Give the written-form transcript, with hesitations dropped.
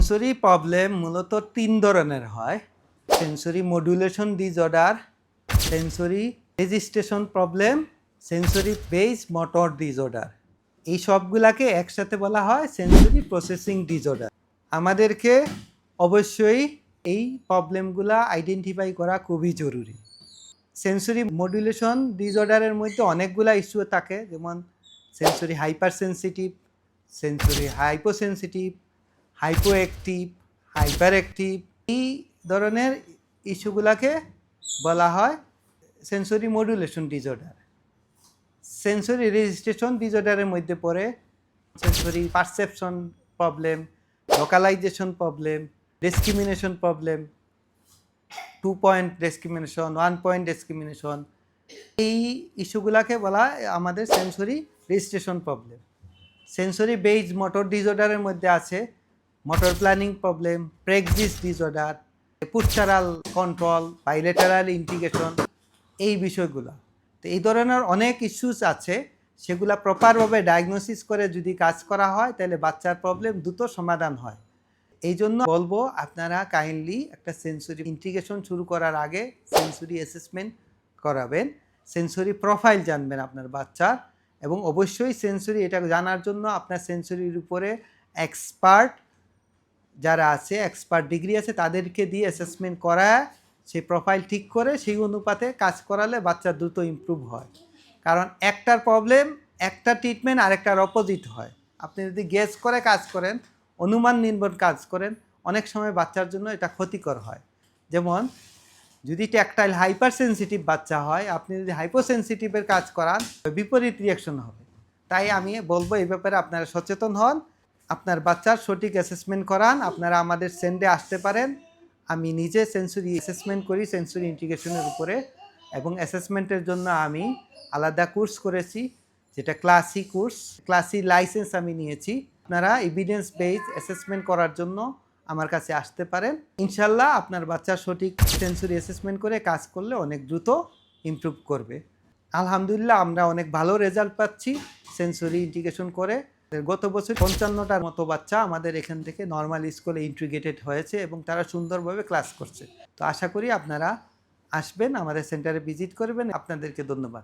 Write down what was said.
Sensory problem মূলত ৩ ধরনের হয়। Sensory modulation disorder, sensory registration problem, sensory base motor disorder. এই সবগুলাকে একসাথে বলা হয় সেন্সরি প্রসেসিং ডিসঅর্ডার। আমাদেরকে অবশ্যই এই প্রবলেমগুলা আইডেন্টিফাই করা খুবই জরুরি। সেন্সরি মডুলেশন ডিসঅর্ডারের মধ্যে অনেকগুলা ইস্যু থাকে, যেমন sensory hyper sensitive, sensory hyposensitive, hypo active, hyper active. এই ধরনের ইস্যুগুলোকে বলা হয় sensory modulation disorder. Sensory registration ডিসঅর্ডারের মধ্যে পড়ে sensory perception problem, localisation problem, discrimination problem, 2 point discrimination, 1 point discrimination. এই ইস্যুগুলোকে বলা আমাদের sensory registration problem. Sensory base motor ডিসঅর্ডারের মধ্যে আছে motor planning problem, praxis disorder, postural control, bilateral integration, এই বিষয়গুলো। তো এই ধরনের অনেক ইস্যুস আছে, সেগুলো প্রপারভাবে ডায়াগনোসিস করে যদি কাজ করা হয় তাহলে বাচ্চার প্রবলেম দ্রুত সমাধান হয়। এই জন্য বলবো আপনারা কাইন্ডলি একটা সেন্সরি ইন্টিগ্রেশন শুরু করার আগে সেন্সরি অ্যাসেসমেন্ট করাবেন, সেন্সরি প্রোফাইল জানবেন আপনার বাচ্চার, এবং অবশ্যই সেন্সরি এটা জানার জন্য আপনার সেন্সরির উপরে এক্সপার্ট যারা আছে, এক্সপার্ট ডিগ্রি আছে, তাদেরকে দিয়ে অ্যাসেসমেন্ট করায় সেই প্রোফাইল ঠিক করে সেই অনুপাতে কাজ করালে বাচ্চা দ্রুত ইমপ্রুভ হয়। কারণ একটার প্রবলেম একটা ট্রিটমেন্ট আরেকটার অপোজিট হয়। আপনি যদি গেস করে কাজ করেন, অনুমান নির্ভর কাজ করেন, অনেক সময় বাচ্চার জন্য এটা ক্ষতিকর হয়। যেমন যদি ট্যাকটাইল হাইপার সেন্সিটিভ বাচ্চা হয়, আপনি যদি হাইপোসেন্সিটিভের কাজ করান বিপরীত রিয়াকশন হবে। তাই আমি বলবো এই ব্যাপারে আপনারা সচেতন হন, আপনার বাচ্চার সঠিক অ্যাসেসমেন্ট করান। আপনারা আমাদের সেন্ডে আসতে পারেন, আমি নিজে সেন্সরি অ্যাসেসমেন্ট করি সেন্সরি ইন্টিগ্রেশনের উপরে, এবং অ্যাসেসমেন্টের জন্য আমি আলাদা কোর্স করেছি, যেটা ক্লাসি কোর্স, ক্লাসি লাইসেন্স আমি নিয়েছি। আপনারা এভিডেন্স বেসড অ্যাসেসমেন্ট করার জন্য আমার কাছে আসতে পারেন। ইনশাল্লাহ আপনার বাচ্চা সঠিক সেন্সরি অ্যাসেসমেন্ট করে কাজ করলে অনেক দ্রুত ইমপ্রুভ করবে। আলহামদুলিল্লাহ আমরা অনেক ভালো রেজাল্ট পাচ্ছি সেন্সরি ইন্টিগ্রেশন করে। গত বছর 55টার মতো বাচ্চা আমাদের এখান থেকে নর্মাল স্কুলে ইন্টিগ্রেটেড হয়েছে এবং তারা সুন্দরভাবে ক্লাস করছে। তো আশা করি আপনারা আসবেন, আমাদের সেন্টারে ভিজিট করবেন। আপনাদেরকে ধন্যবাদ।